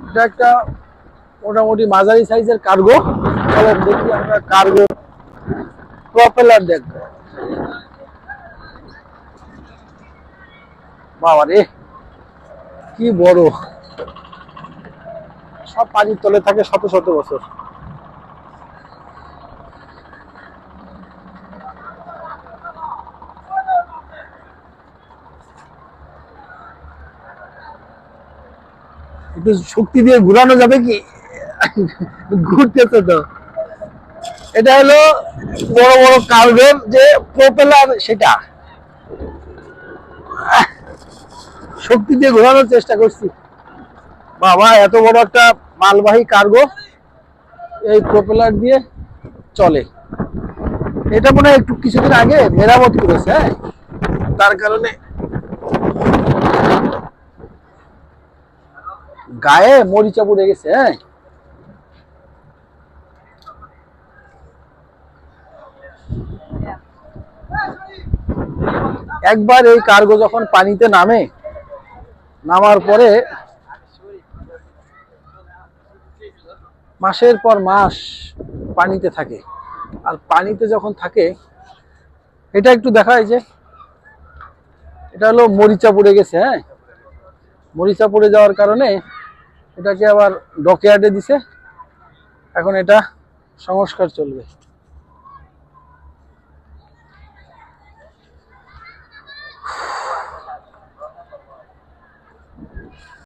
এটা একটা মোটামুটি মাঝারি সাইজের কার্গো। চলেন দেখি আমরা কার্গো প্রপেলার দেখবো। বাবা রে, কি বড়! সব পানির তলে থাকে শত শত বছর। একটু শক্তি দিয়ে ঘুরানো যাবে কি? ঘুরতেছে তো। এটা হলো বড় বড় কার্গোর যে প্রপেলার, সেটা শক্তি দিয়ে ঘোরানোর চেষ্টা করছি। বাবা, এত বড় একটা মালবাহী কার্গো এই প্রপেলার দিয়ে চলে। এটা মনে হয় একটু কিছুদিন আগে মেরামত করেছে, হ্যাঁ, তার কারণে গায়ে মরিচা পড়ে গেছে। হ্যাঁ, একবার এই কার্গো যখন পানিতে নামে, নামার পরে মাসের পর মাস পানিতে থাকে। আর পানিতে যখন থাকে, এটা একটু দেখায় যে এটা হলো মরিচা পড়ে গেছে। হ্যাঁ, মরিচা পড়ে যাওয়ার কারণে এটাকে আবার ডকইয়ার্ডে দিছে। এখন এটা সংস্কার চলবে।